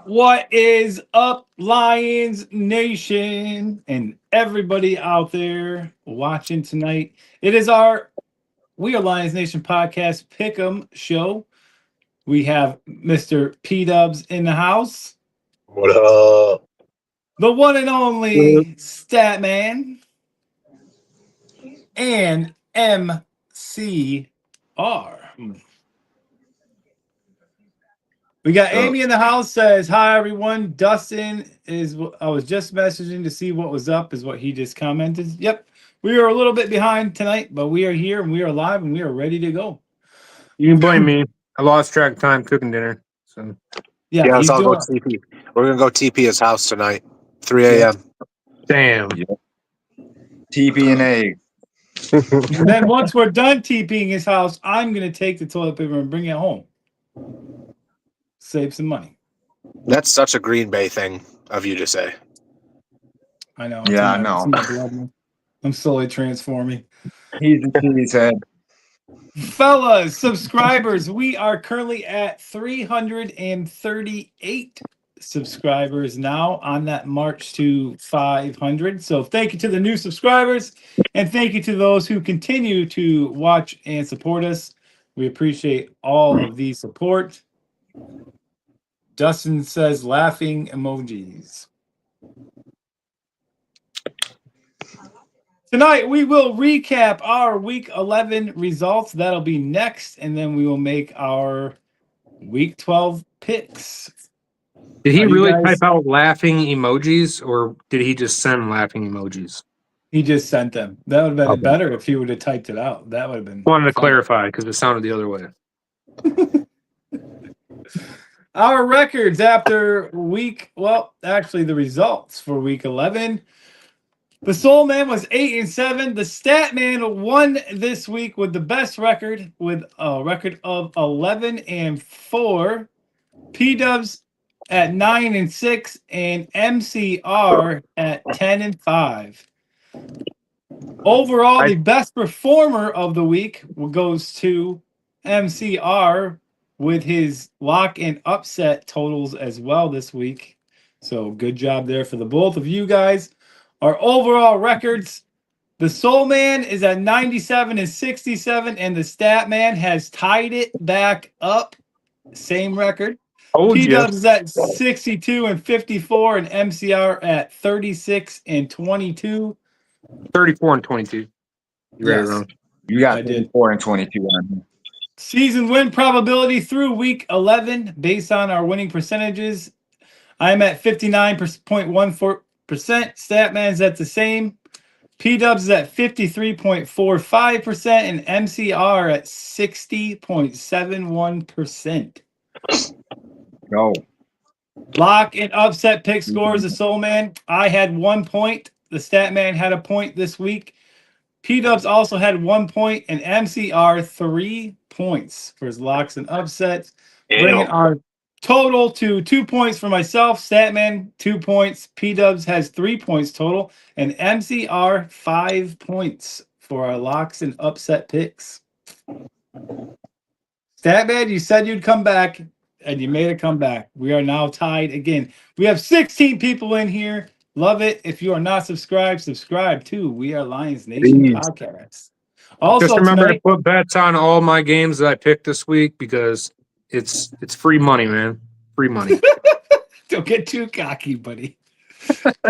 What is up, Lions Nation, and everybody out there watching tonight? It is our We Are Lions Nation podcast pick'em show. We have Mr. P Dubs in the house, What up? the one and only Stat Man, and MCR. We got Amy in the house. Says hi, everyone. Dustin is. I was just messaging to see what was up. Is what he just commented. Yep, we are a little bit behind tonight, but we are here and we are live and we are ready to go. You can blame me. I lost track of time cooking dinner. So Yeah, let's he's all go doing. TP. We're gonna go TP his house tonight, 3 a.m. damn. TP and egg. And then once we're done TPing his house, I'm gonna take the toilet paper and bring it home. Save some money. That's such a Green Bay thing of you to say. I know. Yeah, I It's know. in my blood. I'm slowly transforming. He's a cheese head. Fellas, subscribers, we are currently at 338 subscribers now on that march to 500. So thank you to the new subscribers and thank you to those who continue to watch and support us. We appreciate all of the support. Dustin says laughing emojis. Tonight, we will recap our Week 11 results. That'll be next, and then we will make our Week 12 picks. Did he Are you really guys- type out laughing emojis, or did he just send laughing emojis? He just sent them. That would have been Okay. better if he would have typed it out. That would have been Wanted to fun. clarify because it sounded the other way. Our records after the results for Week 11. The Soul Man was 8-7. The Stat Man won this week with the best record, with a record of 11-4. P Dubs at 9-6, and MCR at 10-5. Overall, the best performer of the week goes to MCR with his lock and upset totals as well this week. So good job there for the both of you guys. Our overall records, the Soul Man is at 97-67, and the Stat Man has tied it back up. Same record. P Dubs is at 62-54, and MCR at 36-22. 34 and 22. You read it Yes. wrong. You got I did. 34 and 22 on here. Season win probability through week 11 based on our winning percentages. I'm at 59.14%. Statman's at the same. P-Dubs is at 53.45%, and MCR at 60.71%. Go. Lock and upset pick scores, the Soul Man. I had 1 point. The Stat Man had a point this week. P-Dubs also had 1 point, and MCR 3 points for his locks and upsets. Bringing our total to 2 points for myself. Statman, 2 points. P-Dubs has 3 points total. And MCR, 5 points for our locks and upset picks. Statman, you said you'd come back, and you made a comeback. We are now tied again. We have 16 people in here. Love it. If you are not subscribed, subscribe to We Are Lions Nation Please. podcast. Also, Just remember tonight, to put bets on all my games that I picked this week because it's free money, man. Free money. don't get too cocky, buddy.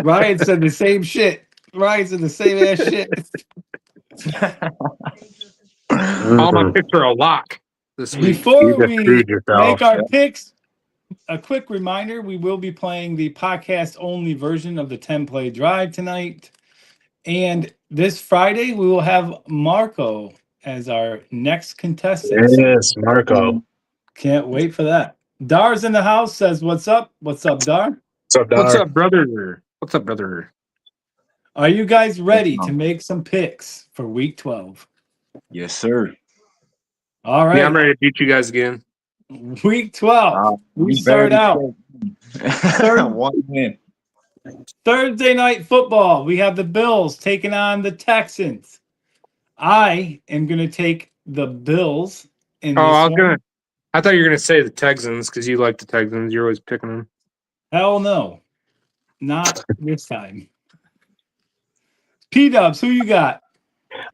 Ryan said the same shit. Ryan said the same ass shit. All my picks are a lock this week. Before You just we screwed yourself. make our picks, a quick reminder, we will be playing the podcast-only version of the 10-play drive tonight. And this Friday, we will have Marco as our next contestant. Yes, Marco. Can't wait for that. Dar's in the house, says, what's up? What's up, Dar? What's up, Dar? What's up, brother? What's up, brother? Are you guys ready to make some picks for Week 12? Yes, sir. All right. Yeah, I'm ready to beat you guys again. Week 12. We start out. Third- 1 win. Thursday night football. We have the Bills taking on the Texans. I am going to take the Bills in this one. I thought you were gonna say the Texans because you like the Texans. You're always picking them. Hell no. Not this time. P-Dubs, who you got?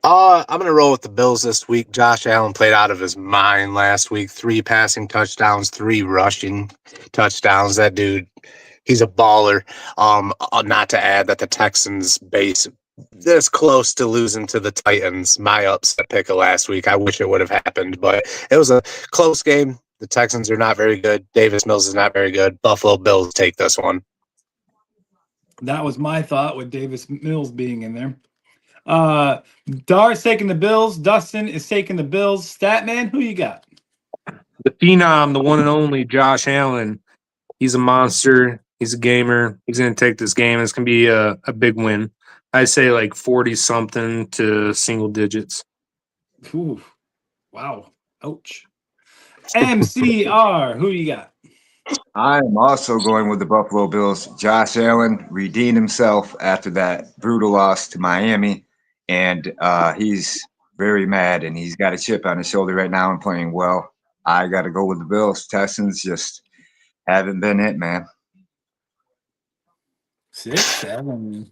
I'm gonna roll with the Bills this week. Josh Allen played out of his mind last week. 3 passing touchdowns, 3 rushing touchdowns. That dude, he's a baller. Not to add that the Texans base this close to losing to the Titans. My upset pick of last week. I wish it would have happened, but it was a close game. The Texans are not very good. Davis Mills is not very good. Buffalo Bills take this one. That was my thought with Davis Mills being in there. Dar's taking the Bills. Dustin is taking the Bills. Statman, who you got? The phenom, the one and only Josh Allen. He's a monster. He's a gamer. He's going to take this game. It's going to be a big win. I'd say like 40-something to single digits. Ooh, wow. Ouch. MCR, who you got? I am also going with the Buffalo Bills. Josh Allen redeemed himself after that brutal loss to Miami, and he's very mad, and he's got a chip on his shoulder right now and playing well. I got to go with the Bills. Texans just haven't been it, man. 6-7.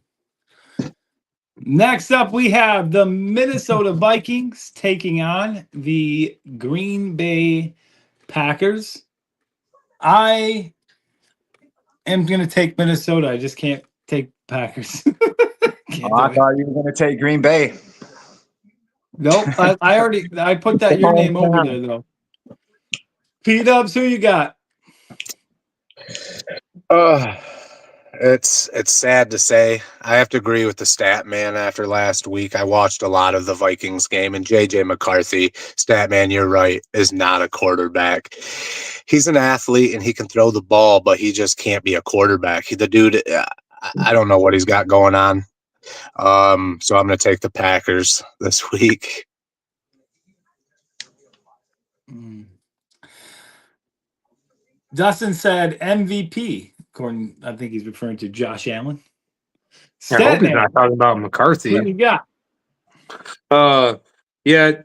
Next up, we have the Minnesota Vikings taking on the Green Bay Packers. I am going to take Minnesota. I just can't take Packers. Can't I do it. thought you were going to take Green Bay. Nope. I put that your name over there though. P-Dubs, who you got? It's sad to say. I have to agree with the stat man after last week. I watched a lot of the Vikings game, and JJ McCarthy, stat man, you're right, is not a quarterback. He's an athlete and he can throw the ball, but he just can't be a quarterback. The dude, I don't know what he's got going on. So I'm going to take the Packers this week. Dustin said MVP. According, I think he's referring to Josh Allen. I hope he's Statman, not talking about what McCarthy. you got? Yeah.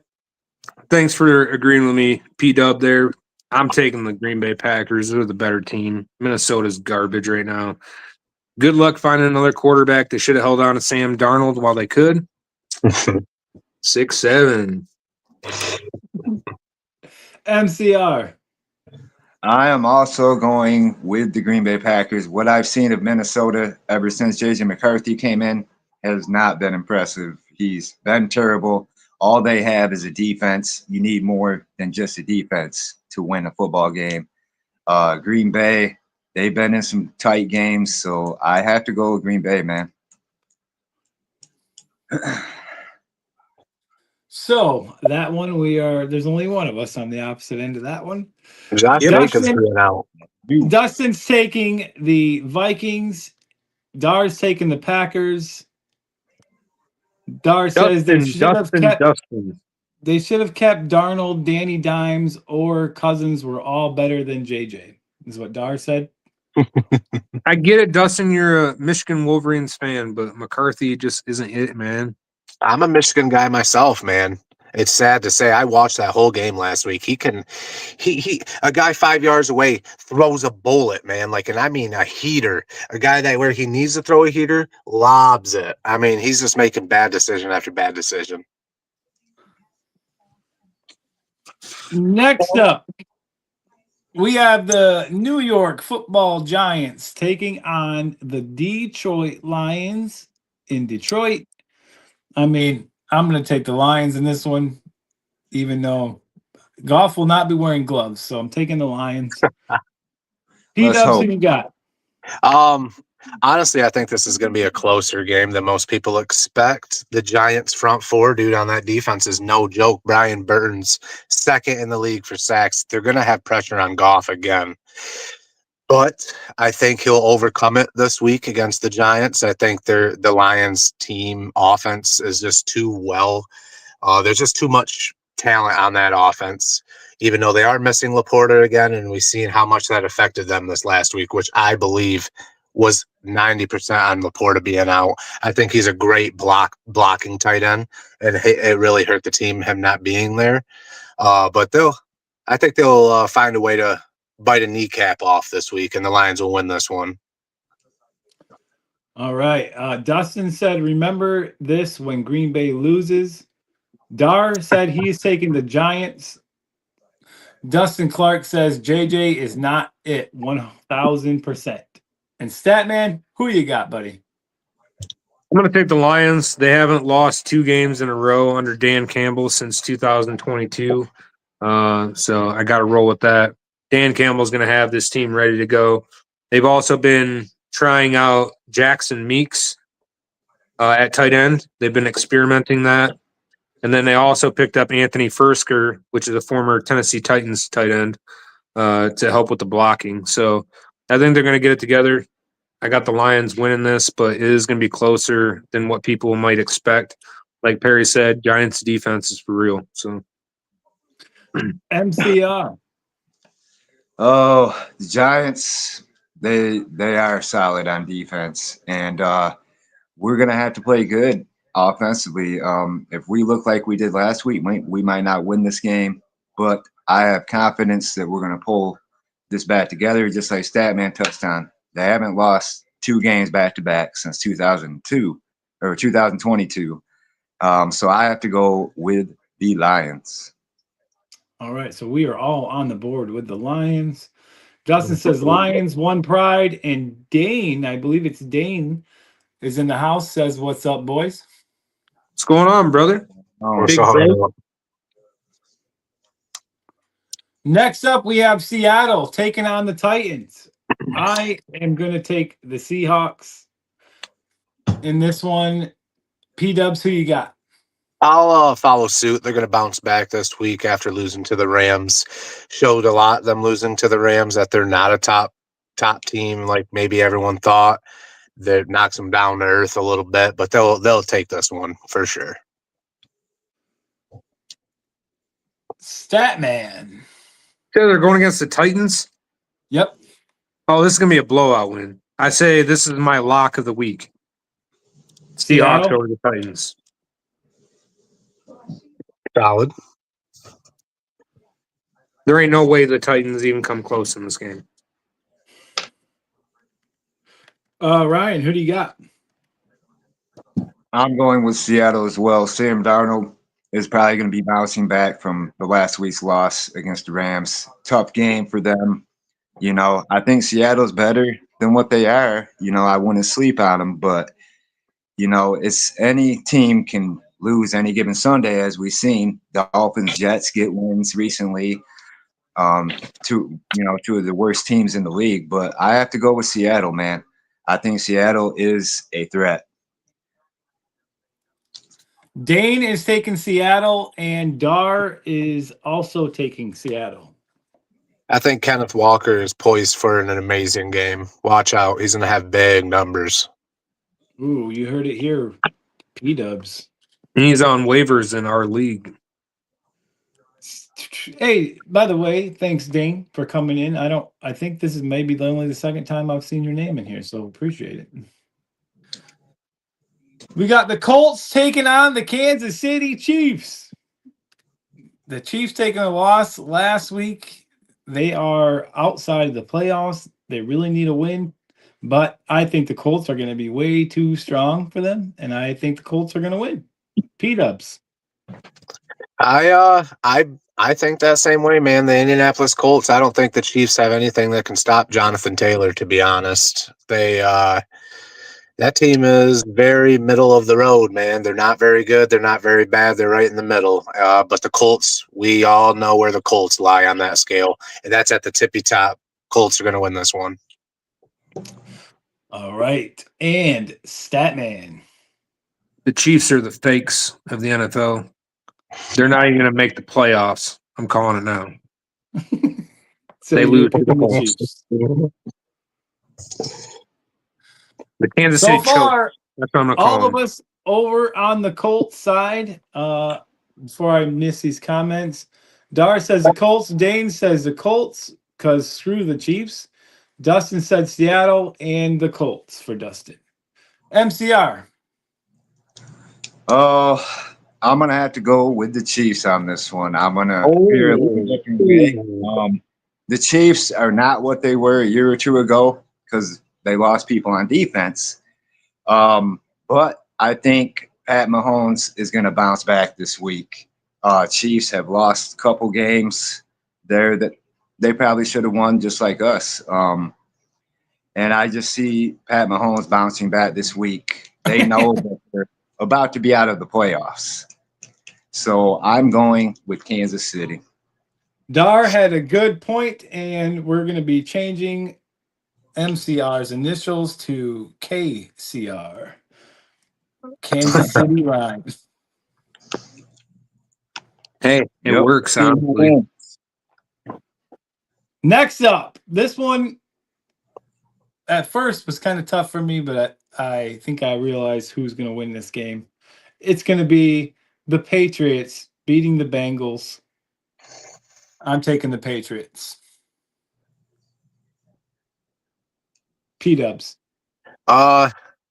Thanks for agreeing with me, P-Dub there. I'm taking the Green Bay Packers. They're the better team. Minnesota's garbage right now. Good luck finding another quarterback. They should have held on to Sam Darnold while they could. 6-7. MCR. I am also going with the Green Bay Packers. What I've seen of Minnesota ever since JJ McCarthy came in has not been impressive. He's been terrible. All they have is a defense. You need more than just a defense to win a football game. Green Bay, they've been in some tight games, so I have to go with Green Bay, man. So that one there's only one of us on the opposite end of that one. Josh Jacobs being out. Dustin's taking the Vikings. Dar's taking the Packers. Dar says they should have kept Darnold, Danny Dimes, or Cousins were all better than JJ, is what Dar said. I get it, Dustin. You're a Michigan Wolverines fan, but McCarthy just isn't it, man. I'm a Michigan guy myself, man. It's sad to say. I watched that whole game last week. He a guy 5 yards away throws a bullet, man. And I mean a heater. A guy that where he needs to throw a heater, lobs it. I mean, he's just making bad decision after bad decision. Next up, we have the New York Football Giants taking on the Detroit Lions in Detroit. I mean, I'm going to take the Lions in this one, even though Goff will not be wearing gloves. So I'm taking the Lions. P-Dubs, who you got? Honestly, I think this is going to be a closer game than most people expect. The Giants front four, dude, on that defense is no joke. Brian Burns, second in the league for sacks. They're going to have pressure on Goff again. But I think he'll overcome it this week against the Giants. I think the Lions team offense is just too well. There's just too much talent on that offense, even though they are missing Laporta again, and we've seen how much that affected them this last week, which I believe was 90% on Laporta being out. I think he's a great blocking tight end, and it really hurt the team him not being there. But I think they'll find a way to bite a kneecap off this week, and the Lions will win this one. All right. Dustin said, remember this when Green Bay loses. Dar said he's taking the Giants. Dustin Clark says JJ is not it 1,000%. And Statman, who you got, buddy? I'm going to take the Lions. They haven't lost 2 games in a row under Dan Campbell since 2022. So I got to roll with that. Dan Campbell's going to have this team ready to go. They've also been trying out Jackson Meeks at tight end. They've been experimenting that. And then they also picked up Anthony Fursker, which is a former Tennessee Titans tight end, to help with the blocking. So I think they're going to get it together. I got the Lions winning this, but it is going to be closer than what people might expect. Like Perry said, Giants defense is for real. So MCR. Oh, the Giants, they are solid on defense, and we're gonna have to play good offensively. If we look like we did last week, we might not win this game, but I have confidence that we're gonna pull this back together, just like Statman touched on. They haven't lost 2 games back to back since 2002 or 2022. So I have to go with the Lions. All right. So we are all on the board with the Lions. Justin says Lions, one pride. And Dane, I believe it's Dane, is in the house, says, what's up, boys? what's going on, brother? Oh, Big bro. Next up, we have Seattle taking on the Titans. I am going to take the Seahawks in this one. P-Dubs, who you got? I'll follow suit. They're going to bounce back this week after losing to the Rams. Showed a lot, them losing to the Rams, that they're not a top team like maybe everyone thought. That knocks them down to earth a little bit, but they'll take this one for sure. Statman. So they're going against the Titans. Yep. Oh, this is going to be a blowout win. I say this is my lock of the week. Seahawks Seattle? over the Titans. Solid. There ain't no way the Titans even come close in this game. Ryan, who do you got? I'm going with Seattle as well. Sam Darnold is probably going to be bouncing back from the last week's loss against the Rams. Tough game for them. I think Seattle's better than what they are. I wouldn't sleep on them, but it's any team can lose any given Sunday, as we've seen. The Dolphins, Jets get wins recently. Two of the worst teams in the league, but I have to go with Seattle, man. I think Seattle is a threat. Dane is taking Seattle, and Dar is also taking Seattle. I think Kenneth Walker is poised for an amazing game. Watch out. He's going to have big numbers. Ooh, you heard it here, P-Dubs. He's on waivers in our league. Hey, by the way, thanks, Dane, for coming in. I think this is maybe only the second time I've seen your name in here, so appreciate it. We got the Colts taking on the Kansas City Chiefs. The Chiefs taking a loss last week. They are outside of the playoffs. They really need a win, but I think the Colts are going to be way too strong for them, and I think the Colts are going to win. P-Dubs. I think that same way, man. The Indianapolis Colts, I don't think the Chiefs have anything that can stop Jonathan Taylor, to be honest. That team is very middle of the road, man. They're not very good. They're not very bad. They're right in the middle. But the Colts, we all know where the Colts lie on that scale, and that's at the tippy top. Colts are going to win this one. All right. And Statman. The Chiefs are the fakes of the NFL. They're not even going to make the playoffs. I'm calling it now. So They you're lose to the picking the Colts. Chiefs. The Kansas So City choke. far, That's what I'm going to all call of them. us over on the Colts side. Before I miss these comments, Dar says the Colts. Dane says the Colts because screw the Chiefs. Dustin said Seattle and the Colts for Dustin. MCR. Oh, I'm gonna have to go with the Chiefs on this one. I'm gonna fear a little different way. the Chiefs are not what they were a year or two ago because they lost people on defense. But I think Pat Mahomes is going to bounce back this week. Chiefs have lost a couple games there that they probably should have won, just like us. And I just see Pat Mahomes bouncing back this week. They know that they're about to be out of the playoffs. So I'm going with Kansas City. Dar had a good point, and we're going to be changing MCR's initials to KCR. Kansas City Rhymes. Hey, it Yep. works, honestly. Next up, this one at first was kind of tough for me, but I think I realized who's going to win this game. It's going to be the Patriots beating the Bengals. I'm taking the Patriots. P-dubs.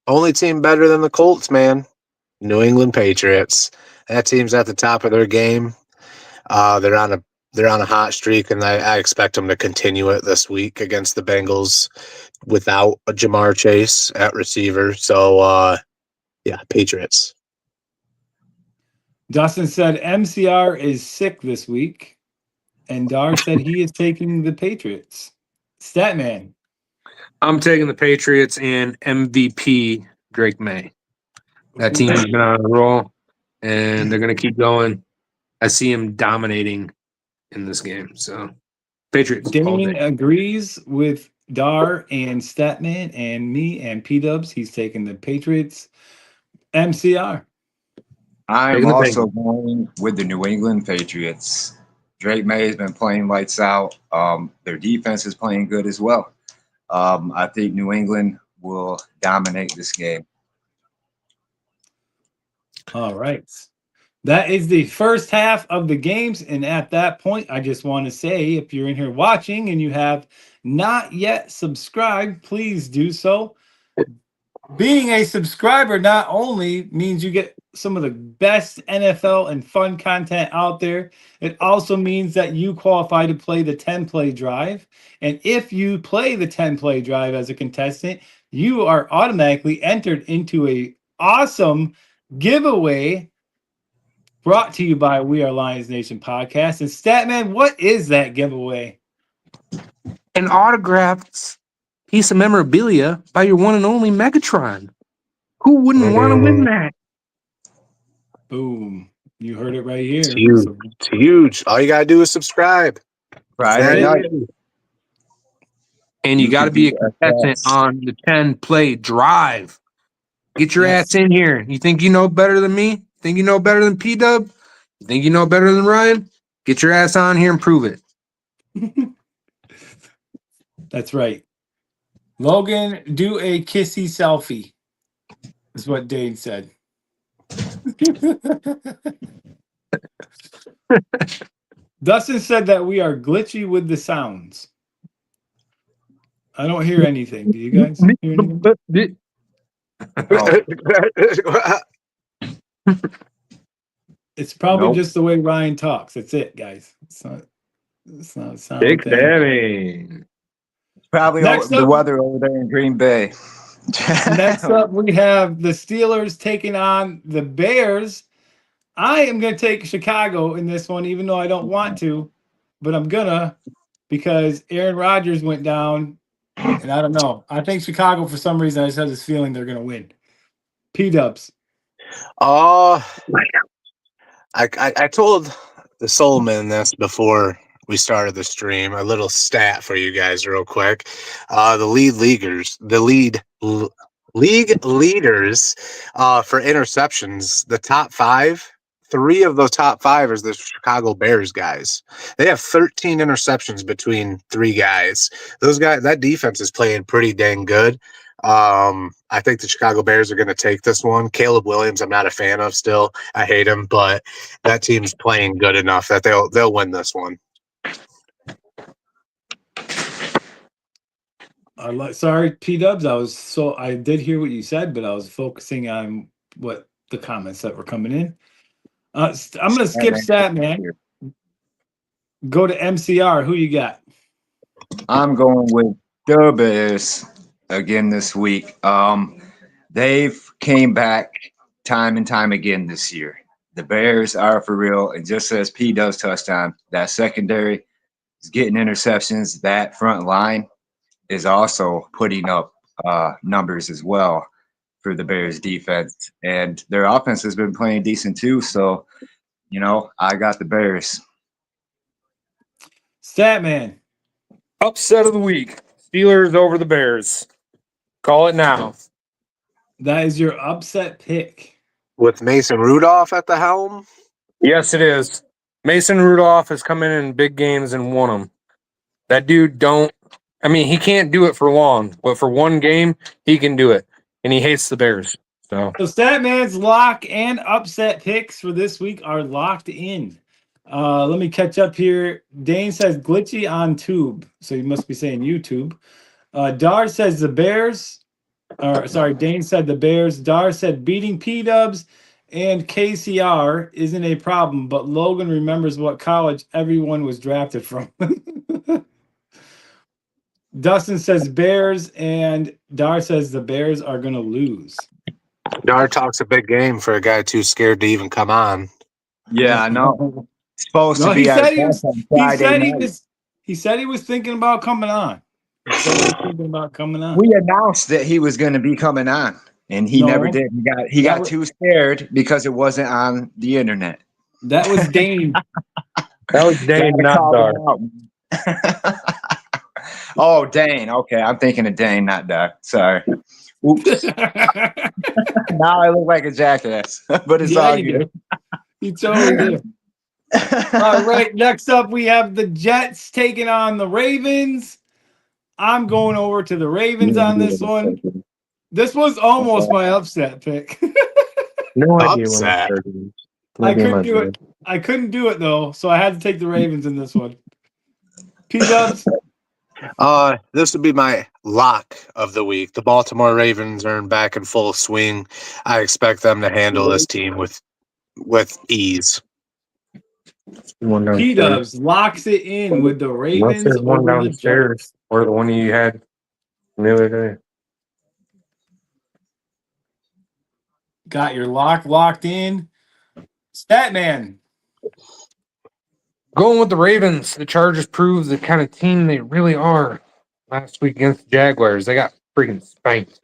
Only team better than the Colts, man. New England Patriots. That team's at the top of their game. They're on a hot streak, and I expect them to continue it this week against the Bengals without a Jamar Chase at receiver. So, yeah, Patriots. Dustin said MCR is sick this week, and Dar said he is taking the Patriots. Statman. I'm taking the Patriots and MVP Drake May. That team has been on a roll, and they're going to keep going. I see him dominating in this game. So, Patriots. all Dane day. agrees with Dar and Statman and me and P-dubs. He's taking the Patriots. MCR. I'm Taking the also going with the New England Patriots. Drake May has been playing lights out. Their defense is playing good as well. I think New England will dominate this game. All right. That is the first half of the games. And at that point, I just want to say, if you're in here watching and you have not yet subscribed, please do so. Being a subscriber not only means you get some of the best NFL and fun content out there, it also means that you qualify to play the 10-play drive. And if you play the 10-play drive as a contestant, you are automatically entered into a awesome giveaway brought to you by We Are Lions Nation podcast. And Statman, what is that giveaway? An autographed piece of memorabilia by your one and only Megatron. Who wouldn't want to win that? Boom. You heard it right here. It's huge. So, It's huge. All you got to do is subscribe. Friday That's night. it. And you You got to could be a be contestant FS. on the 10-play drive. Get your Yes. ass in here. You think you know better than me? Think you know better than P-Dub? You think you know better than Ryan? Get your ass on here and prove it. That's right. Logan, do a kissy selfie. Is what Dane said. Dustin said that we are glitchy with the sounds. I don't hear anything. Do you guys hear anything? It's probably Nope. just the way Ryan talks. That's it, guys. It's not a sound Big thing. Danny. Probably Next the up- weather over there in Green Bay. Next up, we have the Steelers taking on the Bears. I am going to take Chicago in this one, even though I don't want to, but I'm gonna because Aaron Rodgers went down, and I don't know. I think Chicago, for some reason, I just have this feeling they're going to win. P-dubs. I told the Soulman this before we started the stream. A little stat for you guys, real quick. The league leaders for interceptions. The top 5. 3 of those top 5 is the Chicago Bears guys. They have 13 interceptions between 3 guys. Those guys, that defense is playing pretty dang good. I think the Chicago Bears are going to take this one. Caleb Williams, I'm not a fan of still. I hate him, but that team's playing good enough that they'll win this one. Sorry, P-dubs. I did hear what you said, but I was focusing on what the comments that were coming in. I'm going to skip stat, man. Go to MCR. Who you got? I'm going with the Bears again this week. They've came back time and time again this year. The Bears are for real, and just as P does touchdown, that secondary is getting interceptions. That front line is also putting up numbers as well for the Bears defense, and their offense has been playing decent too. So, I got the Bears. Statman. Upset of the week. Steelers over the Bears. Call it now. That is your upset pick. With Mason Rudolph at the helm. Yes, it is. Mason Rudolph has come in big games and won them. That dude he can't do it for long, but for one game, he can do it. And he hates the Bears. So So Statman's lock and upset picks for this week are locked in. Let me catch up here. Dane says glitchy on tube. So you must be saying YouTube. Dar says the Bears. Dane said the Bears. Dar said beating P-Dubs and KCR isn't a problem, but Logan remembers what college everyone was drafted from. Dustin says Bears, and Dar says the Bears are going to lose. Dar talks a big game for a guy too scared to even come on. Yeah, I know. Supposed No, to be at on Friday night. he said he was thinking about coming on. We announced that he was going to be coming on, and he never did. He got too scared because it wasn't on the internet. That was Dane. that was Dane, not Dar. Oh, Dane. Okay, I'm thinking of Dane, not Dar. Sorry. Oops. Now I look like a jackass, but it's all good. You totally did. All right, next up we have the Jets taking on the Ravens. I'm going over to the Ravens on this one. This was almost my upset pick. No idea Upset. I couldn't do it. I couldn't do it though, so I had to take the Ravens in this one. P-Dubs. This would be my lock of the week. The Baltimore Ravens are back in full swing. I expect them to handle this team with ease. P-Dubs locks it in with the Ravens over the Jets. Or the one you had the other day. Got your locked in. Statman. Going with the Ravens. The Chargers proved the kind of team they really are last week against the Jaguars. They got freaking spanked.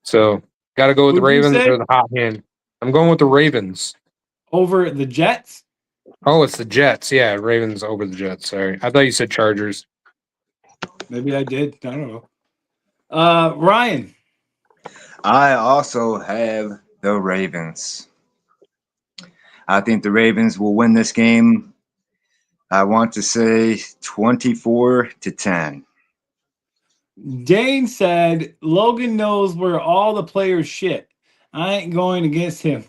So, got to go with the Ravens or the hot hand. I'm going with the Ravens. Over the Jets? Oh, it's the Jets. Yeah, Ravens over the Jets. Sorry. I thought you said Chargers. Maybe I did. I don't know. Ryan. I also have the Ravens. I think the Ravens will win this game. I want to say 24-10. Dane said Logan knows where all the players shit. I ain't going against him.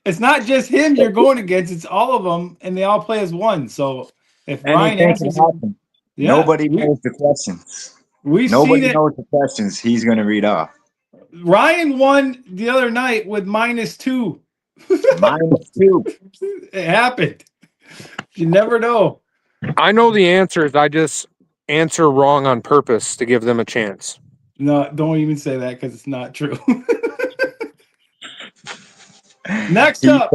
It's not just him you're going against, it's all of them, and they all play as one. So if Ryan answers, nobody knows the questions. Nobody knows the questions he's going to read off. Ryan won the other night with -2. -2. It happened. You never know. I know the answers. I just answer wrong on purpose to give them a chance. No, don't even say that because it's not true. Next up,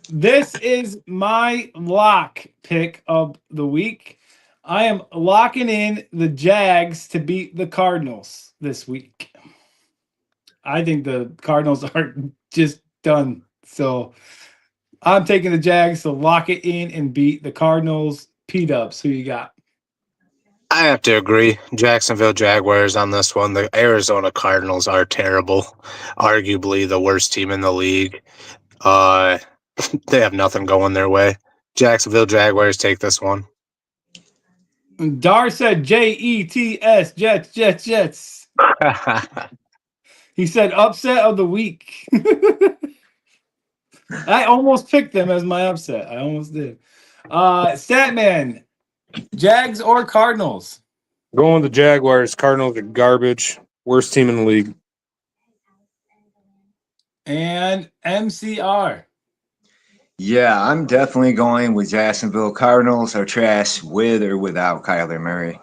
this is my lock pick of the week. I am locking in the Jags to beat the Cardinals this week. I think the Cardinals are just done. So I'm taking the Jags to lock it in and beat the Cardinals. P-Dubs, who you got? I have to agree. Jacksonville Jaguars on this one. The Arizona Cardinals are terrible. Arguably the worst team in the league. They have nothing going their way. Jacksonville Jaguars take this one. Dar said Jets, Jets. He said upset of the week. I almost picked them as my upset. I almost did. Statman, Jags or Cardinals? Going with the Jaguars. Cardinals are garbage. Worst team in the league. And MCR. Yeah, I'm definitely going with Jacksonville. Cardinals are trash with or without Kyler Murray.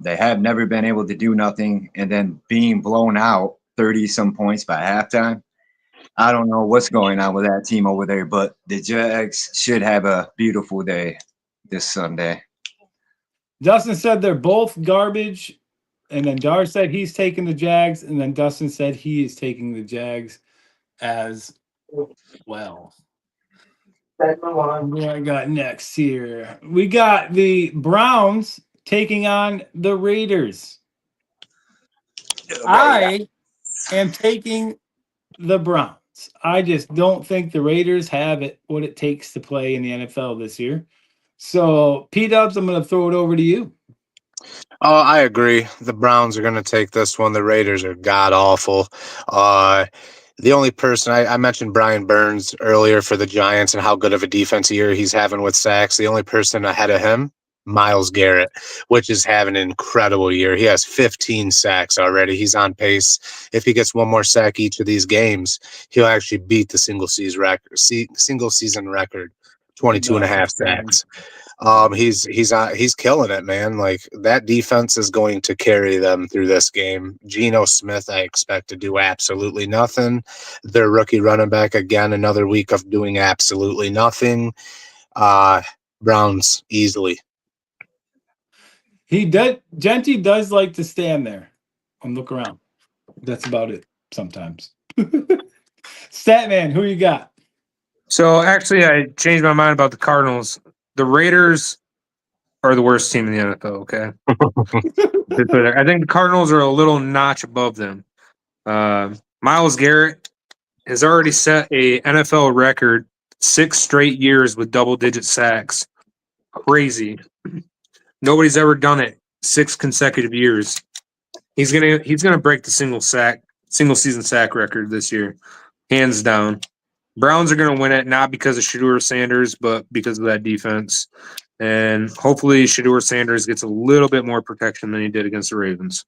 They have never been able to do nothing, and then being blown out 30 some points by halftime. I don't know what's going on with that team over there, but the Jags should have a beautiful day this Sunday. Dustin said they're both garbage, and then Dar said he's taking the Jags, and then Dustin said he is taking the Jags as well. What do I got next here? We got the Browns taking on the Raiders. I am taking the Browns. I just don't think the Raiders have what it takes to play in the NFL this year. So, P-Dubs, I'm going to throw it over to you. Oh, I agree. The Browns are going to take this one. The Raiders are god awful. The only person I mentioned Brian Burns earlier for the Giants and how good of a defensive year he's having with sacks. The only person ahead of him, Myles Garrett, which is having an incredible year. He has 15 sacks already. He's on pace. If he gets one more sack each of these games, he'll actually beat the single season record, 22 and a half sacks. He's killing it, man. Like, that defense is going to carry them through this game. Geno Smith, I expect to do absolutely nothing. Their rookie running back, again, another week of doing absolutely nothing. Browns easily. Genty does like to stand there and look around. That's about it sometimes. Statman, who you got? So actually, I changed my mind about the Cardinals. The Raiders are the worst team in the NFL. Okay, I think the Cardinals are a little notch above them. Myles Garrett has already set a NFL record 6 straight years with double-digit sacks. Crazy. Nobody's ever done it 6 consecutive years. He's gonna break the single season sack record this year, hands down. Browns are gonna win it, not because of Shedeur Sanders, but because of that defense. And hopefully Shedeur Sanders gets a little bit more protection than he did against the Ravens.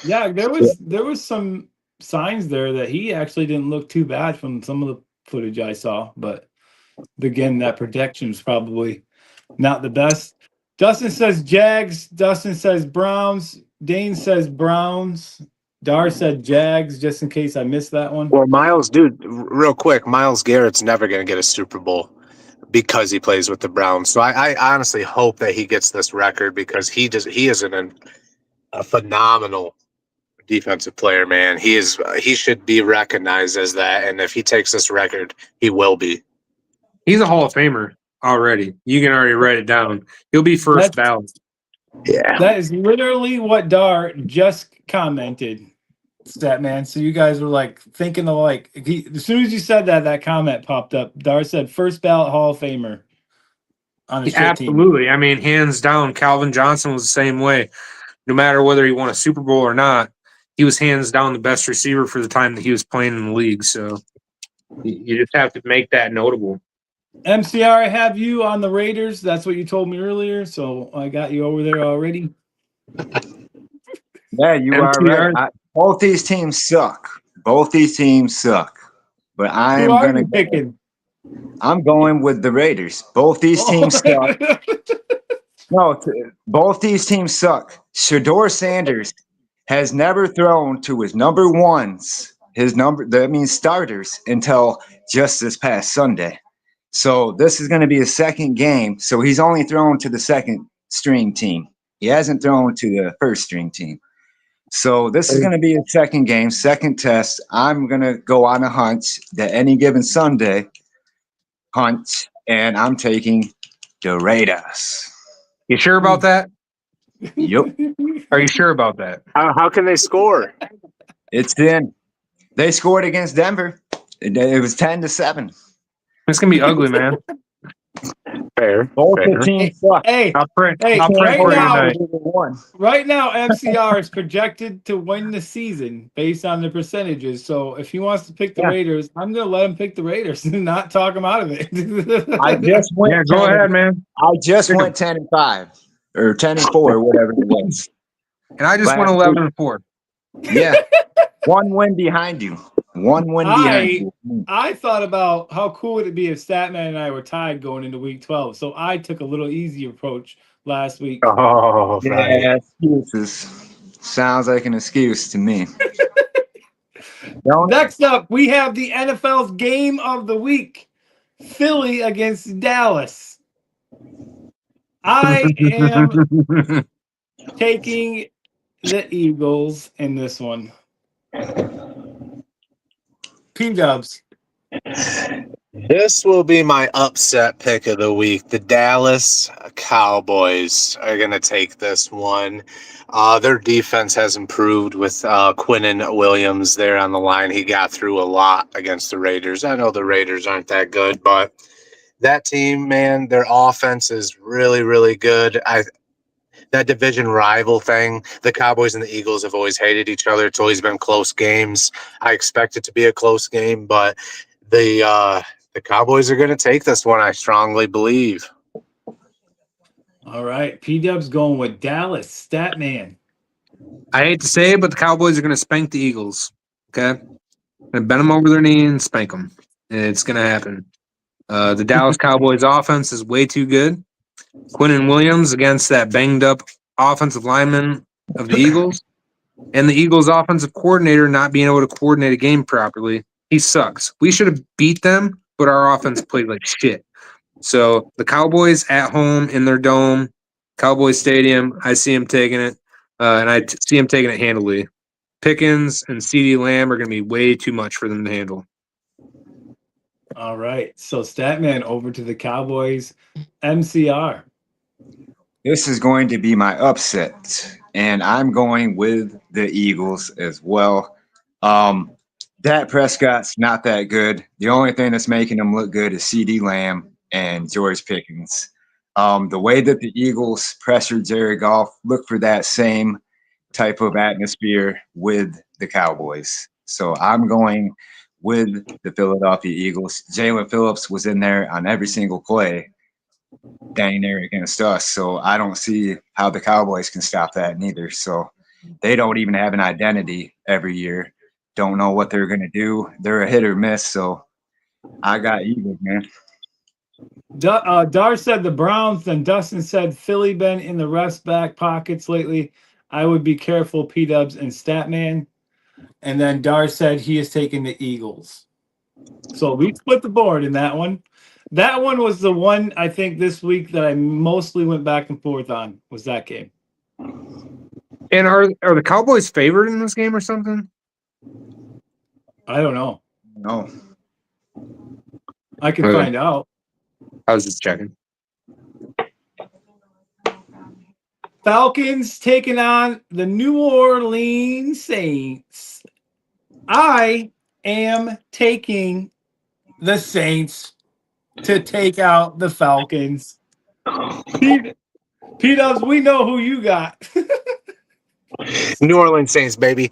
Yeah, there was some signs there that he actually didn't look too bad from some of the footage I saw, but again, that protection is probably not the best. Dustin says Jags. Dustin says Browns. Dane says Browns. Dar said Jags, just in case I missed that one. Well, real quick, Myles Garrett's never going to get a Super Bowl because he plays with the Browns. So I honestly hope that he gets this record because he is a phenomenal defensive player, man. He should be recognized as that, and if he takes this record, he will be. He's a Hall of Famer already. You can already write it down. He'll be first ballot. Yeah. That is literally what Dar just commented, Statman. So you guys were like thinking of as soon as you said that comment popped up. Dar said first ballot Hall of Famer on his Absolutely. team. I mean, hands down, Calvin Johnson was the same way. No matter whether he won a Super Bowl or not, he was hands down the best receiver for the time that he was playing in the league. So you just have to make that notable. MCR, I have you on the Raiders. That's what you told me earlier, so I got you over there already. Yeah, you MCR. are right. Both these teams suck. But I Who am are gonna you picking? I'm going with the Raiders. Both these teams suck. Both these teams suck. Shedeur Sanders has never thrown to his number ones, that means starters, until just this past Sunday. So this is going to be his second game. So he's only thrown to the second string team. He hasn't thrown to the first string team. So this is going to be his second game, second test. I'm going to go on a hunch that any given Sunday and I'm taking the Raiders. You sure about that? Yep. Are you sure about that? How can they score? It's in. They scored against Denver. It was 10-7. It's gonna be ugly, man. Fair. Both the teams suck. I'll pray right for you now, tonight. Right now, MCR is projected to win the season based on the percentages. So if he wants to pick the Raiders, I'm going to let him pick the Raiders and not talk him out of it. I just went. Yeah, go ahead, man. I just went 10-5 or 10-4, or whatever it was. And I just went 11-4. Yeah, one win behind you. One win behind you. I thought about how cool would it be if Statman and I were tied going into week 12. So I took a little easier approach last week. Oh, right. Yeah, excuses. Sounds like an excuse to me. Don't it? Next up, we have the NFL's game of the week. Philly against Dallas. I am taking the Eagles in this one. P-dubs. This will be my upset pick of the week. The Dallas Cowboys are going to take this one. Their defense has improved with Quinnen Williams there on the line. He got through a lot against the Raiders. I know the Raiders aren't that good, but that team, man, their offense is really, really good. That division rival thing, the Cowboys and the Eagles have always hated each other. It's always been close games. I expect it to be a close game, but the Cowboys are going to take this one, I strongly believe. All right. P-dubs going with Dallas. Statman. I hate to say it, but the Cowboys are going to spank the Eagles. Okay? Going to bend them over their knee and spank them. It's going to happen. The Dallas Cowboys offense is way too good. Quinnen Williams against that banged up offensive lineman of the Eagles, and the Eagles offensive coordinator not being able to coordinate a game properly. He sucks. We should have beat them, but our offense played like shit. So the Cowboys at home in their dome, Cowboys Stadium, I see him taking it, and I see him taking it handily. Pickens and CeeDee Lamb are going to be way too much for them to handle. All right. So Statman over to the Cowboys. MCR. This is going to be my upset, and I'm going with the Eagles as well. Dak Prescott's not that good. The only thing that's making him look good is CeeDee Lamb and George Pickens. The way that the Eagles pressured Jared Goff, look for that same type of atmosphere with the Cowboys. So I'm going with the Philadelphia Eagles. Jalen Phillips was in there on every single play, dang near against us. So I don't see how the Cowboys can stop that neither. So they don't even have an identity every year. Don't know what they're going to do. They're a hit or miss. So I got Eagles, man. Dar said the Browns, then Dustin said Philly been in the ref's back pockets lately. I would be careful, P-dubs and Statman. And then Dar said he is taking the Eagles. So we split the board in that one. That one was the one I think this week that I mostly went back and forth on, was that game. And are the Cowboys favored in this game or something? I don't know. No. I can Okay. find out. I was just checking. Falcons taking on the New Orleans Saints. I am taking the Saints to take out the Falcons. P-dubs, we know who you got. New Orleans Saints, baby.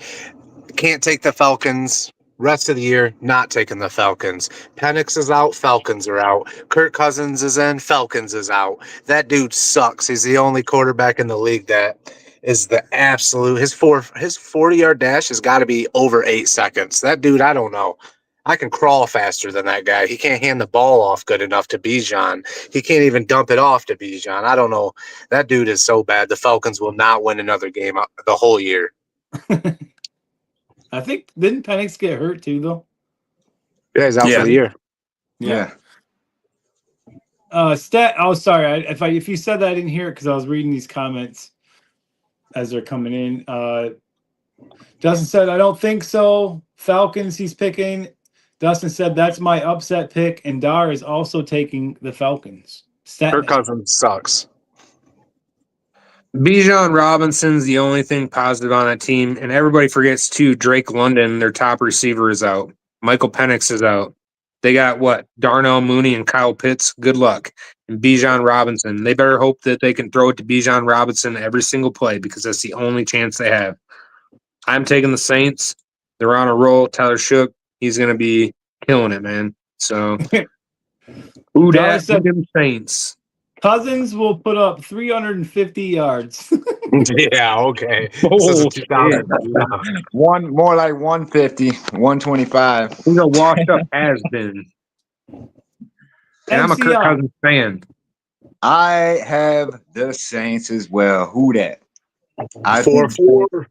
Can't take the Falcons. Rest of the year, not taking the Falcons. Penix is out, Falcons are out. Kirk Cousins is in, Falcons is out. That dude sucks. He's the only quarterback in the league that is the absolute. His 40-yard dash has got to be over 8 seconds. That dude, I don't know. I can crawl faster than that guy. He can't hand the ball off good enough to Bijan. He can't even dump it off to Bijan. I don't know. That dude is so bad. The Falcons will not win another game the whole year. I think, didn't Penix get hurt too, though? Yeah, he's out for the year. Yeah. Sorry. If you said that, I didn't hear it because I was reading these comments as they're coming in. Dustin said, I don't think so. Falcons, he's picking. Dustin said, that's my upset pick. And Dar is also taking the Falcons. Kirk Cousins sucks. Bijan Robinson's the only thing positive on that team, and everybody forgets too. Drake London, their top receiver, is out. Michael Penix is out. They got what? Darnell Mooney and Kyle Pitts. Good luck. And Bijan Robinson. They better hope that they can throw it to Bijan Robinson every single play because that's the only chance they have. I'm taking the Saints. They're on a roll. Tyler Shook, he's going to be killing it, man. So, Dar said them Saints. Cousins will put up 350 yards. Yeah, okay. This is Oh, 2000. shit. One more like 150, 125. He's a washed up has been. And I'm a Kirk MCR. Cousins fan. I have the Saints as well. Who that? I think 4-4.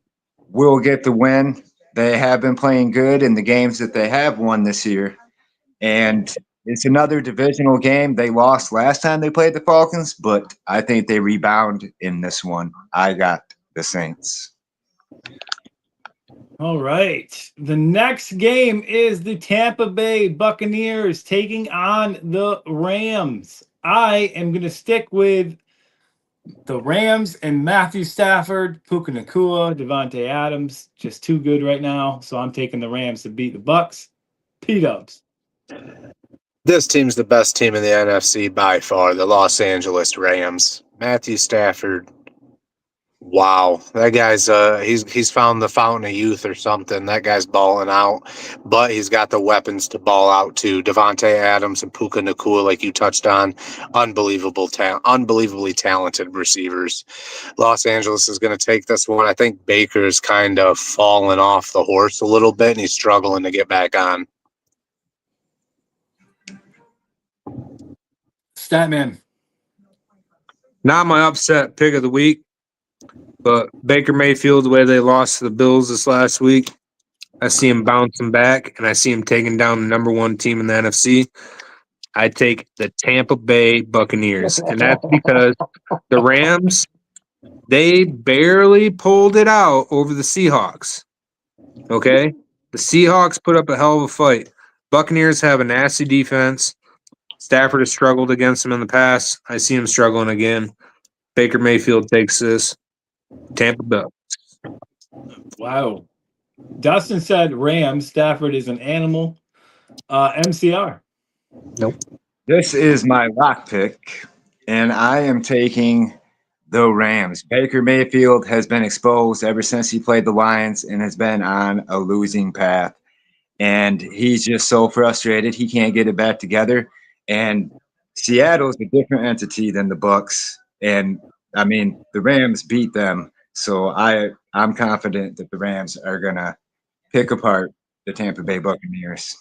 we'll get the win. They have been playing good in the games that they have won this year. And it's another divisional game. They lost last time they played the Falcons, but I think they rebound in this one. I got the Saints. All right. The next game is the Tampa Bay Buccaneers taking on the Rams. I am going to stick with the Rams and Matthew Stafford, Puka Nacua, Devontae Adams. Just too good right now. So I'm taking the Rams to beat the Bucks. P-dubs. This team's the best team in the NFC by far, the Los Angeles Rams. Matthew Stafford. Wow, that guy's he's found the fountain of youth or something. That guy's balling out, but he's got the weapons to ball out too. Devontae Adams and Puka Nacua, like you touched on, unbelievably talented receivers. Los Angeles is going to take this one. I think Baker's kind of fallen off the horse a little bit, and he's struggling to get back on. Statman. Not my upset pick of the week, but Baker Mayfield, the way they lost to the Bills this last week, I see him bouncing back, and I see him taking down the number one team in the NFC. I take the Tampa Bay Buccaneers, and that's because the Rams, they barely pulled it out over the Seahawks. Okay? The Seahawks put up a hell of a fight. Buccaneers have a nasty defense. Stafford has struggled against them in the past. I see him struggling again. Baker Mayfield takes this. Tampa Bay. Wow. Dustin said Rams. Stafford is an animal. MCR. This is my lock pick, and I am taking the Rams. Baker Mayfield has been exposed ever since he played the Lions and has been on a losing path. And he's just so frustrated he can't get it back together. And Seattle's a different entity than the Bucks. And I mean, the Rams beat them. So I'm confident that the Rams are gonna pick apart the Tampa Bay Buccaneers.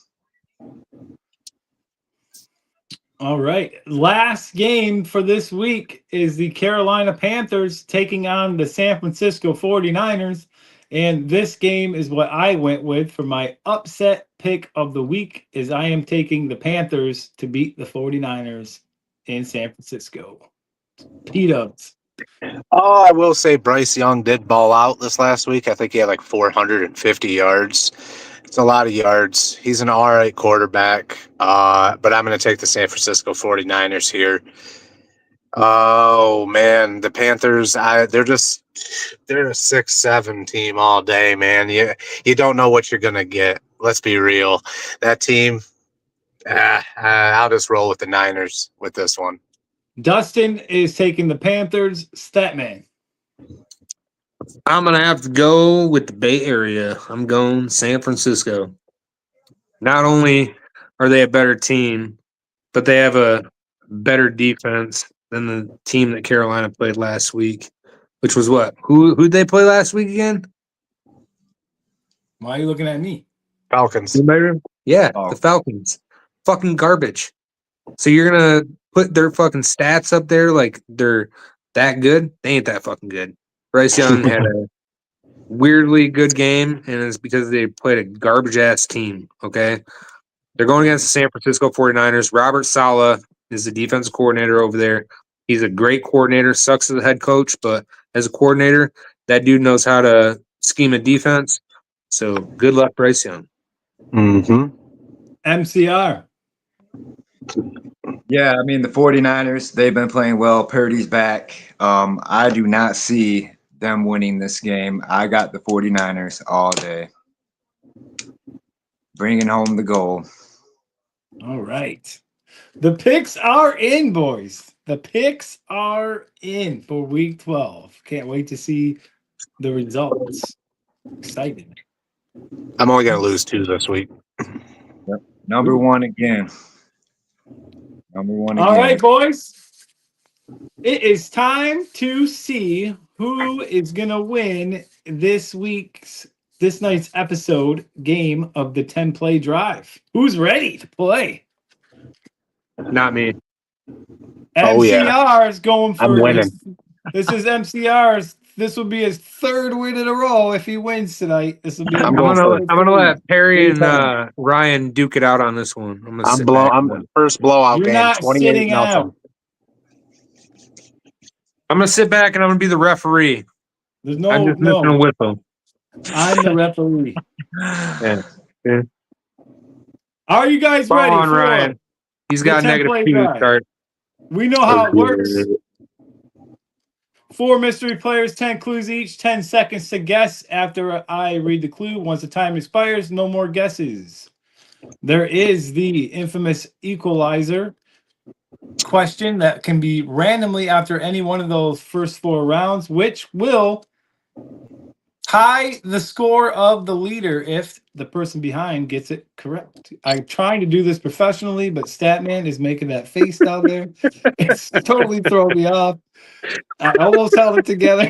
All right. Last game for this week is the Carolina Panthers taking on the San Francisco 49ers. And this game is what I went with for my upset pick of the week is I am taking the Panthers to beat the 49ers in San Francisco. P-dubs. Oh, I will say Bryce Young did ball out this last week. I think he had like 450 yards. It's a lot of yards. He's an all right quarterback, but I'm going to take the San Francisco 49ers here. Oh, man, the Panthers, they're a 6-7 team all day, man. You don't know what you're going to get. Let's be real. That team, I'll just roll with the Niners with this one. Dustin is taking the Panthers. Statman. I'm going to have to go with the Bay Area. I'm going San Francisco. Not only are they a better team, but they have a better defense than the team that Carolina played last week, which was what? Who'd they play last week again? Why are you looking at me? Falcons. Yeah, Oh. the Falcons. Fucking garbage. So you're going to put their fucking stats up there like they're that good? They ain't that fucking good. Bryce Young had a weirdly good game, and it's because they played a garbage-ass team, okay? They're going against the San Francisco 49ers. Robert Saleh is the defensive coordinator over there. He's a great coordinator, sucks as a head coach, but as a coordinator, that dude knows how to scheme a defense. So good luck, Bryce Young. Mm-hmm. MCR. Yeah, I mean, the 49ers, they've been playing well. Purdy's back. I do not see them winning this game. I got the 49ers all day. Bringing home the goal. All right. The picks are in, boys. The picks are in for week 12. Can't wait to see the results. Excited. I'm only going to lose 2 this week. Yep. Number one again. Number one again. All right, boys. It is time to see Who is gonna win this night's episode game of the 10 play drive? Who's ready to play? Not me. Oh, yeah. MCR is going I'm for winning. this is MCR's. This will be his third win in a row if he wins tonight. This will be. I'm I'm going gonna let Perry and Anytime. Ryan duke it out on this one. I'm gonna I'm sit back. I'm first blowout You're game, not 28 sitting nothing. out. I'm gonna sit back and I'm gonna be the referee. There's I'm just missing a whistle. I'm the referee. Yeah. Are you guys Ball ready on for Ryan. He's got the 10 negative play 2 to drive? start. We know how it works. 4 mystery players, 10 clues each, 10 seconds to guess after I read the clue. Once the time expires, no more guesses. There is the infamous equalizer question that can be randomly after any one of those first 4 rounds, which will tie the score of the leader if the person behind gets it correct. I'm trying to do this professionally, but Statman is making that face down there. It's totally throwing me off. I almost held it together.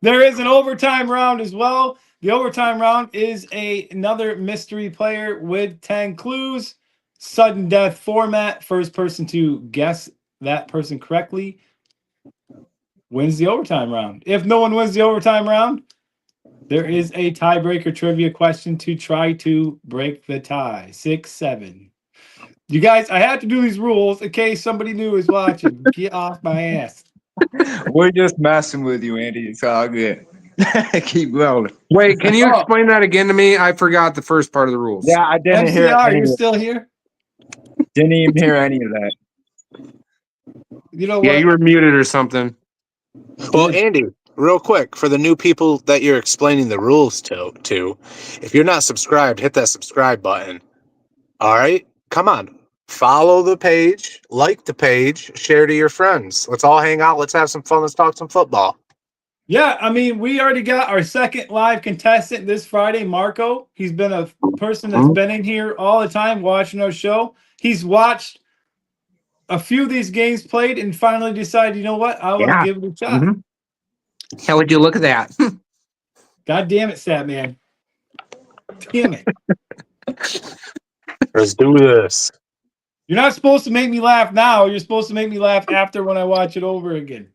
There is an overtime round as well. The overtime round is another mystery player with 10 clues. Sudden death format. First person to guess that person correctly wins the overtime round. If no one wins the overtime round, there is a tiebreaker trivia question to try to break the tie. 6-7. You guys, I have to do these rules in case somebody new is watching. Get off my ass. We're just messing with you, Andy. It's all good. Keep rolling. Wait, can you Oh. explain that again to me? I forgot the first part of the rules. Yeah, I didn't hear MCR, any you're of still here? Didn't even hear any of that. You know Yeah, what? you were muted or something. Well, Andy, real quick, for the new people that you're explaining the rules to, if you're not subscribed, hit that subscribe button. All right? Come on. Follow the page, like the page, share to your friends. Let's all hang out. Let's have some fun. Let's talk some football. Yeah, I mean, we already got our second live contestant this Friday, Marco. He's been a person that's been in here all the time watching our show. He's watched a few of these games played and finally decided, you know what? I want to Yeah. give it a shot. How would you look at that? God damn it, Statman. Damn it. Let's do this. You're not supposed to make me laugh now. You're supposed to make me laugh after when I watch it over again.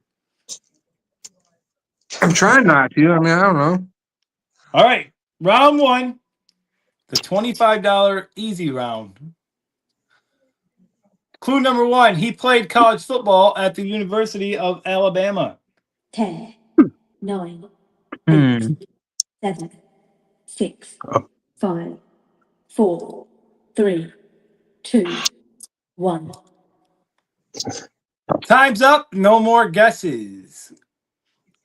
I'm trying not to. I mean, I don't know. All right. Round 1, the $25 easy round. Clue number 1, he played college football at the University of Alabama. 10, 9, Hmm. 8, 7, 6, 5, 4, 3, 2, 1. Time's up. No more guesses.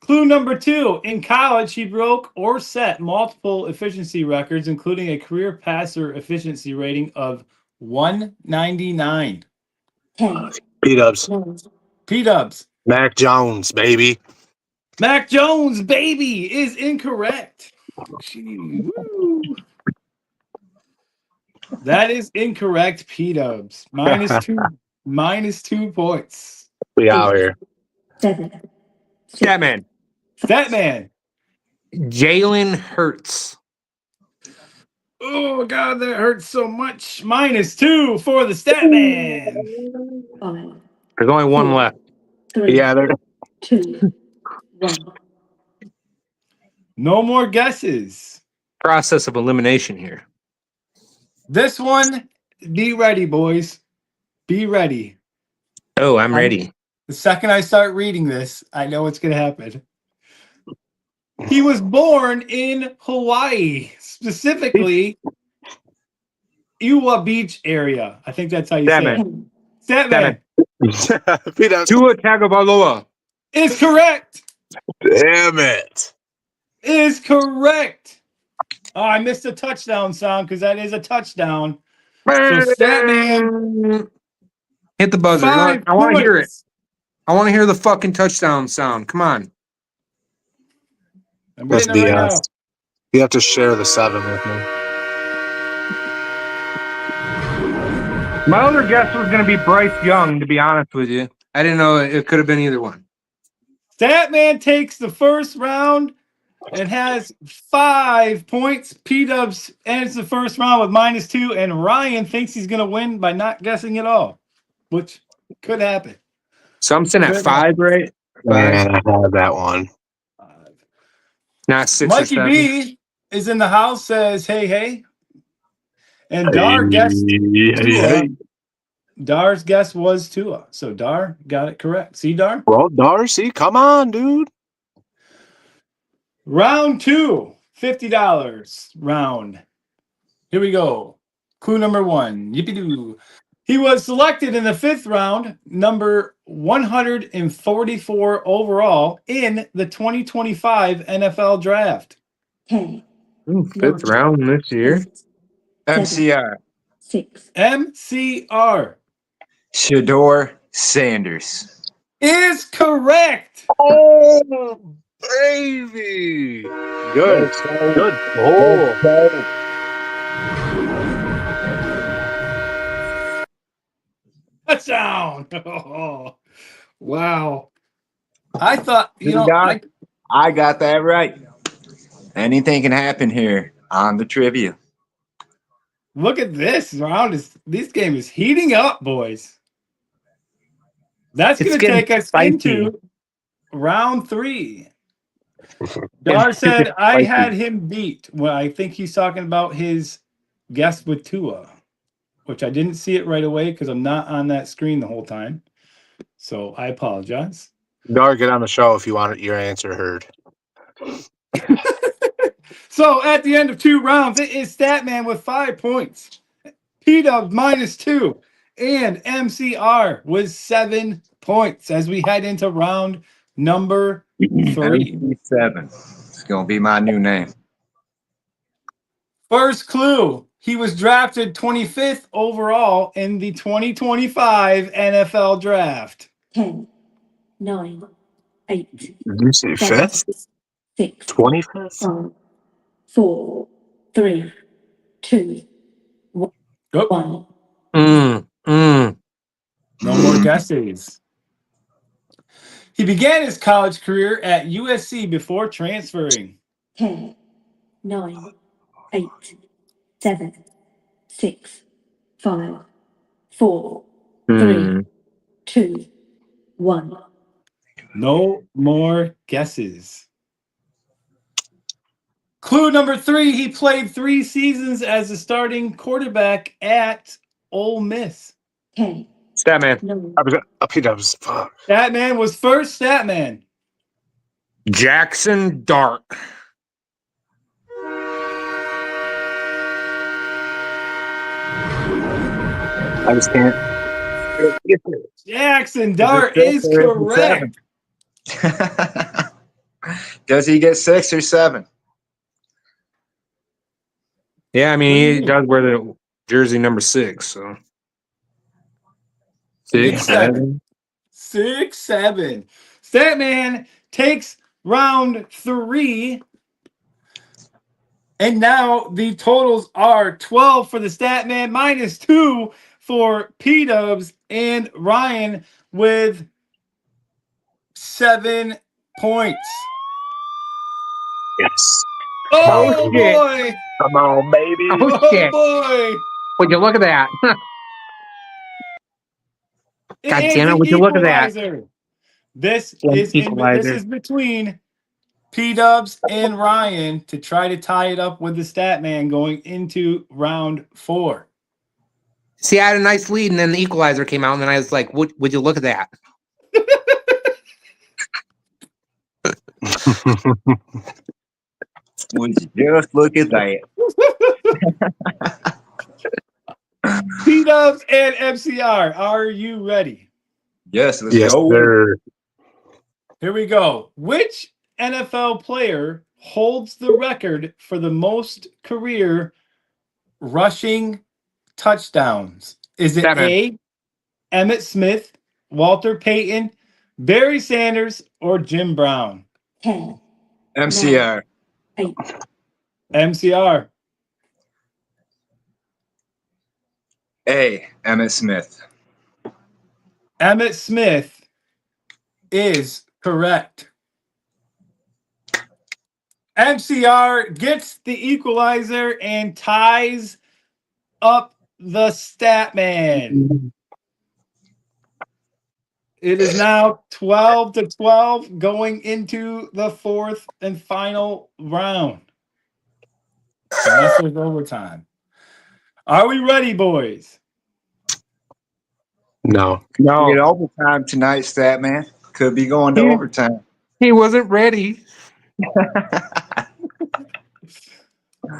Clue number 2. In college, he broke or set multiple efficiency records, including a career passer efficiency rating of 199. 10, P-dubs. 9, P-dubs. Mac Jones, baby. Mac Jones, baby, is incorrect. Gee, woo. That is incorrect, P-dubs. Minus 2 points. We out here. 7, Statman. Statman. Jalen Hurts. Oh, God, that hurts so much. Minus 2 for the Statman. 5, There's only one left. 3, Yeah, they're 2, 1. No more guesses. Process of elimination here. This one, be ready, boys. Be ready. Oh, I'm ready. The second I start reading this, I know what's going to happen. He was born in Hawaii, specifically Iwa Beach area. I think that's how you say it. 10, Statman P-dubs. Tua Tagovailoa. is correct. Damn it. Is correct. Oh, I missed a touchdown sound because that is a touchdown. So Statman, Hit the buzzer. 5 I want to hear it. points. I want to hear the fucking touchdown sound. Come on. I'm That's getting it right now. BS. You have to share the 7 with me. My other guess was going to be Bryce Young, to be honest with you. I didn't know it could have been either one. Statman takes the first round and has 5 points. P-Dubs ends the first round with -2, and Ryan thinks he's going to win by not guessing at all, which could happen. So I'm sitting at Could 5, right? 5. Man, I had that one. Not 6 or Mikey 7. B is in the house, says, hey. And Dar guessed Tua. Dar's guess was Tua. So Dar got it correct. See, Dar? Well, Darcy, come on, dude. Round 2, $50 round. Here we go. Clue number 1. Yippee-doo. He was selected in the 5th round, number 144 overall in the 2025 NFL Draft. 10, 5th round this year. 8, 7, MCR. 6, MCR Shador Sanders. is correct. Oh, baby. Good. Good. Oh. Touchdown. Wow. I thought, I got that right. Anything can happen here on the trivia. look at this round. This game is heating up, boys. That's It's going to getting take us spicy. into round 3. Dar said I had him beat. Well, I think he's talking about his guess with Tua, which I didn't see it right away because I'm not on that screen the whole time. So I apologize. Dar, get on the show if you want your answer heard. So at the end of 2 rounds, it is Statman with 5 points, P-Dub -2, and MCR with 7 points as we head into round number 3. 7. It's going to be my new name. First clue, he was drafted 25th overall in the 2025 NFL Draft. 10, 9, 8, Did you say 7, 5th? 6, 25th? 5, 4, 3, 2, 1. No more guesses. He began his college career at USC before transferring. 10, 9, 8, 7, 6, 5, 4, 3, 2, 1. No more guesses. Clue number 3, he played 3 seasons as a starting quarterback at Ole Miss. 10, Statman. 9, P-Dubs. Fuck. Statman was first Statman. Jackson Dart. I just can't. Jackson Dart is correct. Does he get 6 or 7? Yeah, I mean, he does wear the jersey number 6, so. It's 7. 6-7. Statman takes round 3. And now the totals are 12 for the Statman, -2 for P-Dubs, and Ryan with 7 points. Yes. Oh, shit. boy. Come on, baby. Oh, Oh, shit. boy. Would you look at that? God It is damn it, an would you look at that? equalizer. This An is equalizer. between P-Dubs and Ryan to try to tie it up with the Statman going into round 4. See, I had a nice lead, and then the equalizer came out, and then I was like, would you look at that? Would you just look at that? P-Dubs and MCR, are you ready? Yes, let's Yes, go. sir. Here we go. Which NFL player holds the record for the most career rushing touchdowns? Is it Statman. A, Emmitt Smith, Walter Payton, Barry Sanders, or Jim Brown? 10, MCR. 8, MCR. A. Emmitt Smith. Emmitt Smith is correct. MCR gets the equalizer and ties up the stat man. It is now 12-12 going into the fourth and final round. Unless there's overtime. Are we ready, boys? No. Get No, overtime tonight, stat man. Could be going to He- overtime. he wasn't ready.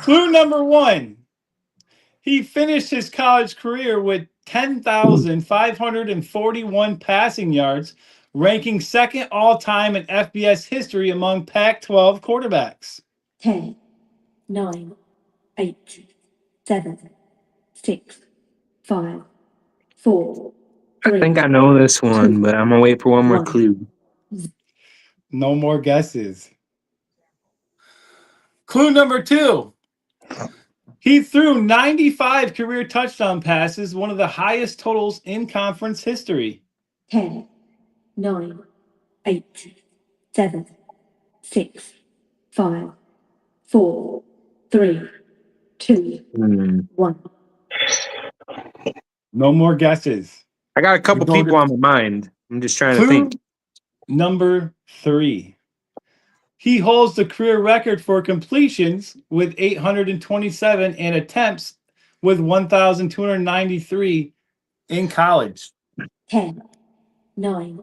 Clue number 1. He finished his college career with 10,541 passing yards, ranking second all-time in FBS history among Pac-12 quarterbacks. 10, 9, 8, 7, 6, 5, 4, I 3. think I know this one, but I'm gonna wait for one more One. clue. No more guesses. Clue number 2. He threw 95 career touchdown passes, one of the highest totals in conference history. 10, 9, 8, 7, 6, 5, 4, 3, 2, 1. No more guesses. I got a couple You're going people to- on my mind. I'm just trying to Clue think. number 3. He holds the career record for completions with 827 and attempts with 1,293 in college. 10, 9,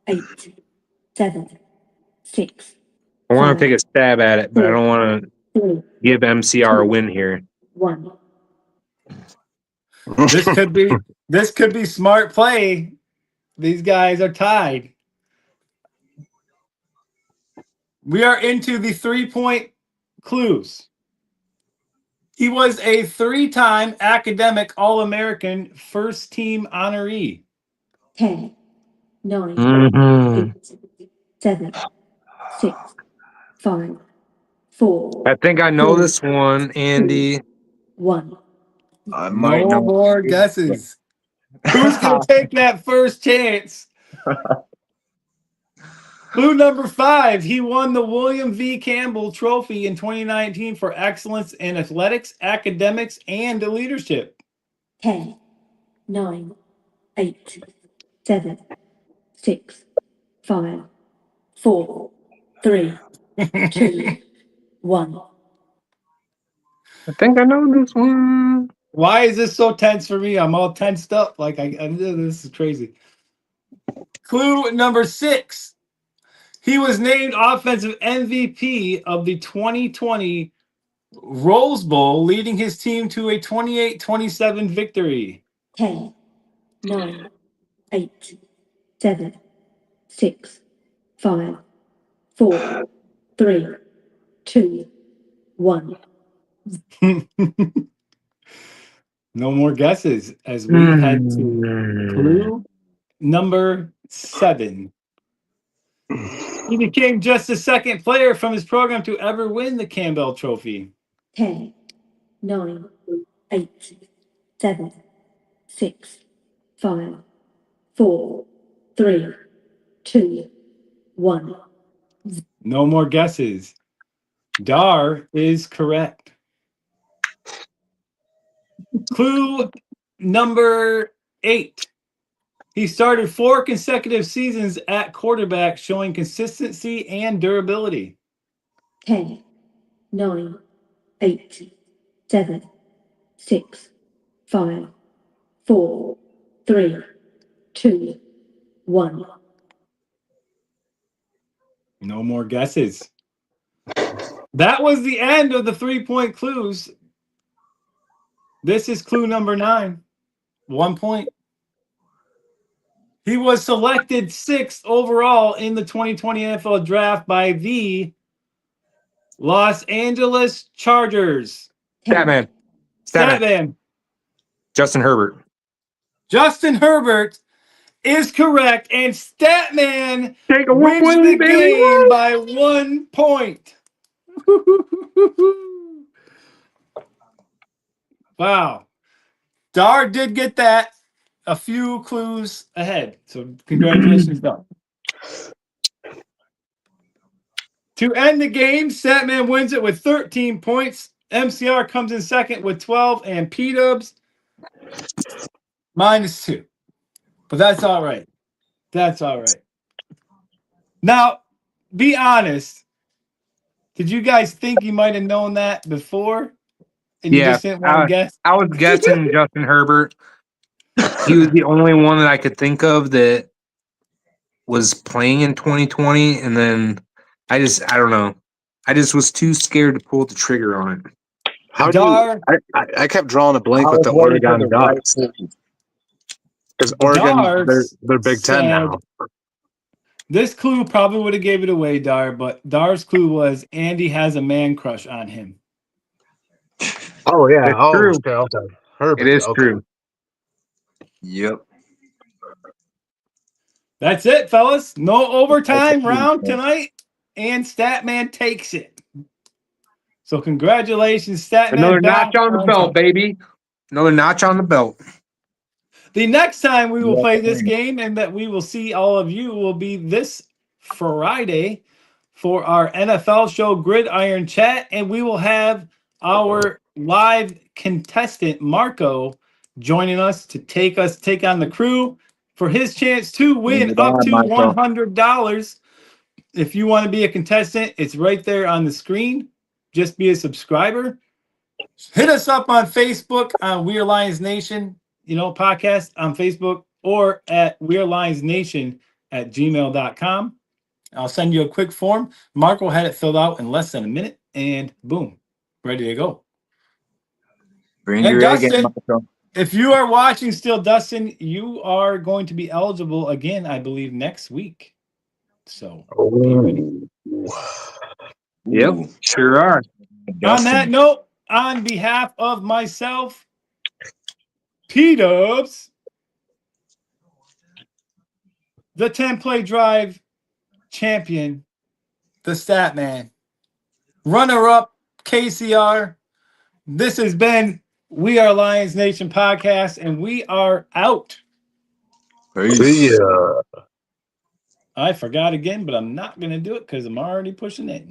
8, 7, 6, I want to 5, take a stab at it, but I don't want to 3, give MCR a win here. 1. This could be smart play. These guys are tied. We are into the 3-point clues. He was a 3-time academic All-American first team honoree. 10, 9, Mhm. 8, 7, 6, 5, 4, I think I know 3, this one, Andy. 1. I might No know. more guesses. Who's going to take that first chance? Clue number 5. He won the William V. Campbell Trophy in 2019 for excellence in athletics, academics, and leadership. 10, 9, 8, 7, 6, 5, 4, 3, 2, 1. I think I know this one. Why is this so tense for me? I'm all tensed up. Like this is crazy. Clue number 6. He was named offensive MVP of the 2020 Rose Bowl, leading his team to a 28-27 victory. 10, 9, 8, 7, 6, 5, 4, 3, 2, 1. No more guesses as we head to clue number 7. He became just the second player from his program to ever win the Campbell Trophy. 10, 9, 8, 7, 6, 5, 4, 3, 2, 1. No more guesses. Dar is correct. Clue number 8. He started 4 consecutive seasons at quarterback, showing consistency and durability. 10, 9, 8, 7, 6, 5, 4, 3, 2, 1. No more guesses. That was the end of the 3-point clues. This is clue number 9. 1 point. He was selected 6th overall in the 2020 NFL Draft by the Los Angeles Chargers. Statman. Statman. Justin Herbert. Justin Herbert is correct, and Statman Take a wins win, the baby. game by 1 point. Wow. Dar did get that a few clues ahead. So congratulations, Dar. To end the game, Statman wins it with 13 points. MCR comes in second with 12, and P-Dubs -2. But that's all right. That's all right. Now, be honest. Did you guys think you might have known that before? And you Yeah, just didn't want to guess? I was guessing Justin Herbert. He was the only one that I could think of that was playing in 2020, and then I don't know. I just was too scared to pull the trigger on it. How do Dar, you? I kept drawing a blank I with was the waiting for Oregon the right Ducks clue. because Oregon Dar they're Big Ten said, now. this clue probably would have gave it away, Dar, but Dar's clue was Andy has a man crush on him. Oh yeah. It's Oh true. okay. Herbert. It is okay. true. Yep. That's it, fellas. No overtime That's a round clue. tonight, and Statman takes it. So congratulations, Statman. Another back notch on the on belt, top. baby. Another notch on the belt. The next time we will Yeah, play this thanks. game and that we will see all of you will be this Friday for our NFL show Gridiron Chat, and we will have our live contestant Marco joining us to take on the crew for his chance to Bring win it up on, to Michael. $100. If you want to be a contestant, it's right there on the screen. Just be a subscriber. Hit us up on Facebook on We Are Lions Nation, podcast on Facebook, or at wearelionsnation@gmail.com. I'll send you a quick form. Marco had it filled out in less than a minute, and boom, ready to go. Bring And your A game, Dustin, Michael. if you are watching still, Dustin, you are going to be eligible again, I believe, next week. So be ready. Yep, Ooh, sure are. On that Dustin. note, on behalf of myself, P-Dubs, the 10-play drive champion, the stat man, runner-up KCR. This has been We Are Lions Nation podcast, and we are out. Peace. See ya. I forgot again, but I'm not going to do it because I'm already pushing it.